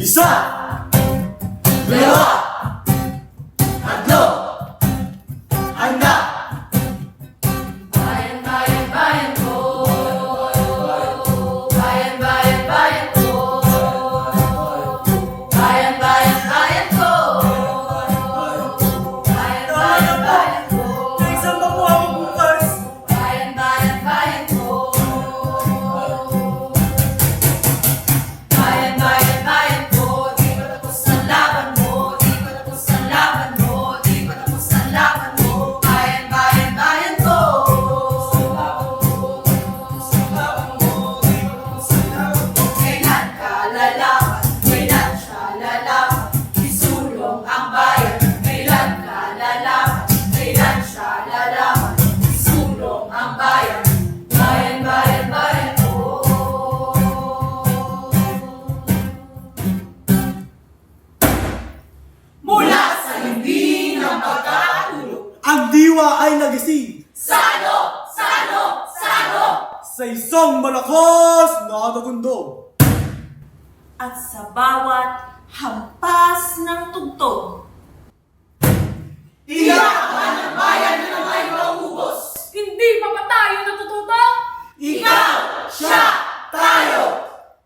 Isa! Dalawa! Tatlo! Anak! Bayan, bayan, bayan ko. Bayan, bayan, bayan ko. Bayan, bayan, bayan ko. Bayan, bayan, bayan ko. Isang pa po ako bukas! Bayan, bayan, bayan ko. Bayan, bayan, bayan ko. Di pa tapos ang laban mo. Di pa tapos ang laban mo. Di pa tapos ang laban mo. Bayan, bayan, bayan ko. Kailan ka lalaban? Kailan siya lalaban? Isulong ang bayan. Kailan ka lalaban? Kailan siya lalaban? Isulong ang bayan. Bayan, bayan, bayan ko. Mula sa hindi ng pagkakatulog. Ang diwa ay nagising Sano! Sano! Sano! sa isang malakas na tagundong. At sa bawat hampas ng tugtog. Iyakan ang bayan na may maubos. Hindi pa ba tayo natututo? Ikaw, siya, tayo!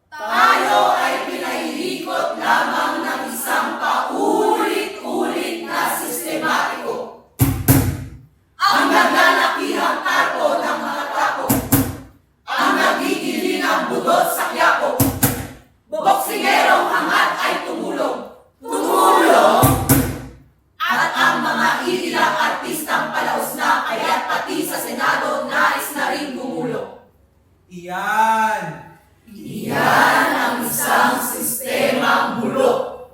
Tayo ay pinahilikot lamang ng isang paulit-ulit na sistematiko. Ang naglalakihang tarpo ng mga tapo. Ang nagigili ng budot sa kyapo. Boksingerong hangat ay tumulong. Tumulong! At ang mga iilang artistang palaos na kaya't pati sa Senado nais na rin gumulong. Iyan! Iyan ang isang sistemang bulok.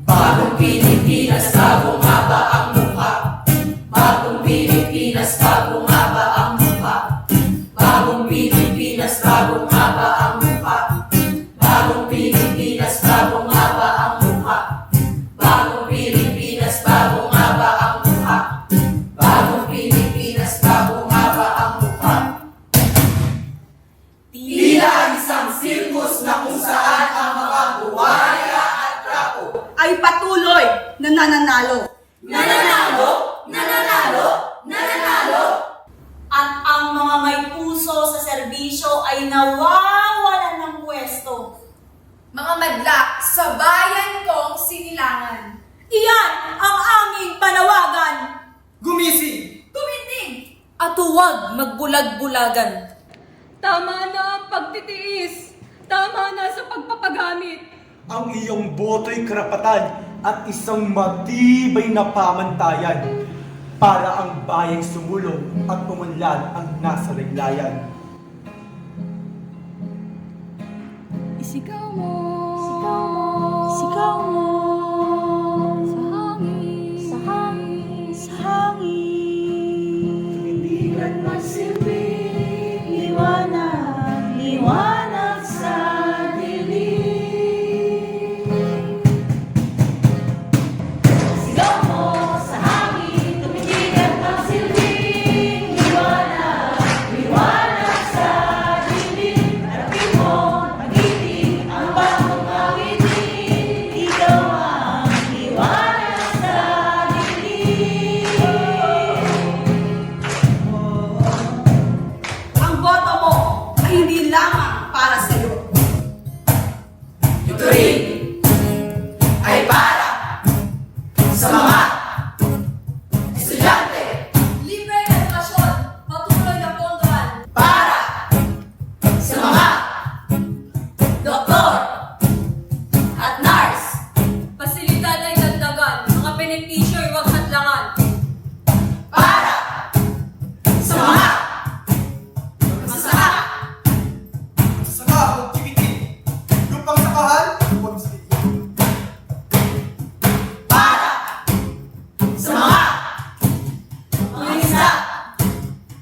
Bagong Pilipinas, bagong haba ang mukha. Bagong Pilipinas, bagong haba ang mukha. Bagong Pilipinas, bagong haba ang mukha. Bagong Pilipinas, bagong haba ang mukha. Bagong Pilipinas, bagong haba ang mukha. Bagong Pilipinas, bagong haba ang mukha. Tila isang sirkus na kung saan ang mga buhaya at trapo Ay patuloy na nananalo. nananalo, nananalo, nananalo. At ang mga may puso sa serbisyo ay nawawalan ng pwesto. Mga madla sa bayan kong sinilangan. Iyan ang aming panawagan. Gumising! Tumindig! At huwag magbulag-bulagan. Tama na ang pagtitiis. Tama na sa pagpapagamit. Ang iyong boto'y karapatan at isang matibay na pamantayan para ang bayang sumulong at umunlad ang nasa reglayan. Isigaw mo. Sigaw mo. Sa hangin. Sa hangin. Sa hangin. Tumindigan Magsilbing liwanag, liwanag sa dilim. Sigaw mo sa hangin, tumitig at magsilbing liwanag, liwanag sa dilim. Harapin mo, magiting ang bagong awitin. Ikaw ang liwanag sa dilim. Ang boto mo ay hindi lamang para sa iyo. Ito rin ay para sa mga estudyante. Libre edukasyon, patuloy na pondohan. Para sa mga doktor at nurse. Pasilidad ay dagdagan. Mga benepisyo ay huwag hadlangan. Para sa mga masama. Saka, huwag tikitin. Lupang sakahan, huwag sikitin. Para sa mga isda.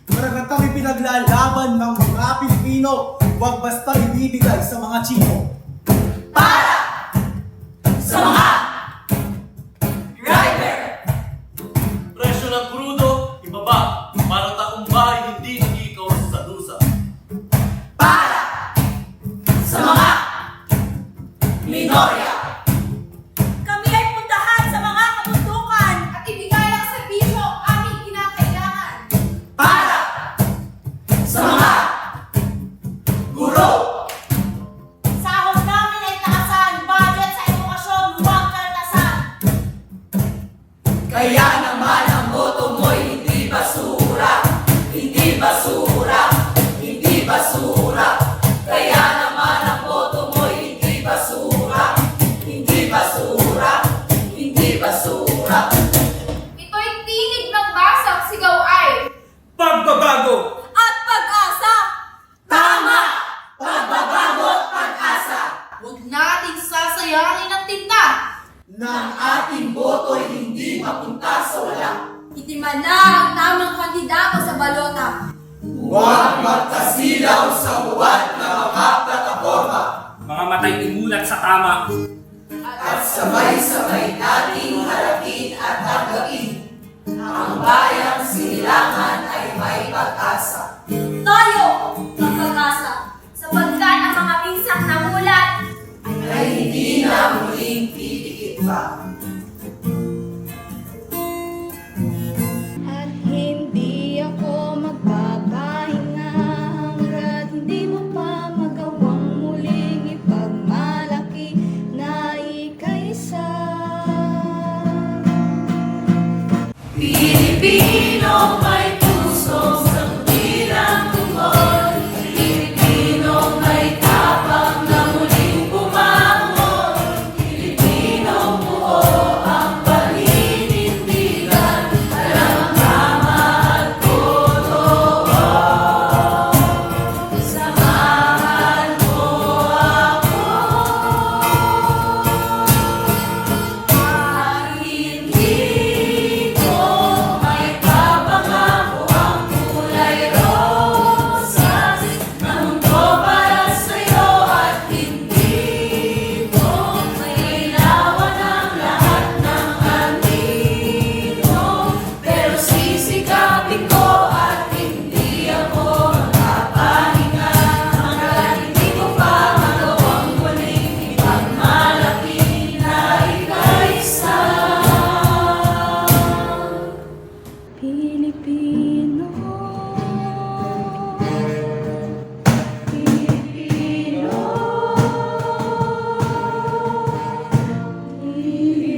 Karagatang ipinaglalaban ng mga Pilipino, huwag basta ibibigay sa mga Chino. Para sa mga driver. Presyo ng krudo, ibaba. Para takumbay, hindi nag-ikaw sa dusa. Para ang tamang kandidato sa balota. Huwag magkasilaw sa buwan na mga plataforma Mga matay imulat sa tama. at sabay-sabay nating harapin at tanggapin. Ang bayang sinilangan ay may pag-asa. Tayo ang pag-asa, sapagkat ang mga pinsang namulat Ay hindi na muling pipikit pa. At hindi ako magpapahinga hanggat hindi mo pa magawang muling ipagmalaki na ika'y isa. Pilipino may puso sa tirang tungkol. Pilipino may tapang na muling bumangon. Pilipino buo ang paninindigan. Alam ang tama at totoo. Samahan mo ako. Kahit hindi ko may papangako ang kulay rosas na mundo para sa'yo at hindi ko mailawan ang lahat ng anino. Pero sisikapin ko at hindi ako mapapahinga hanggang hindi ko pa magawang muling ipagmalaki na ika'y isa. Pilipino,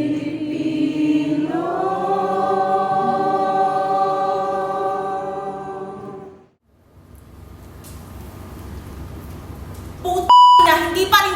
Pilipino, Puto na, hindi pa rin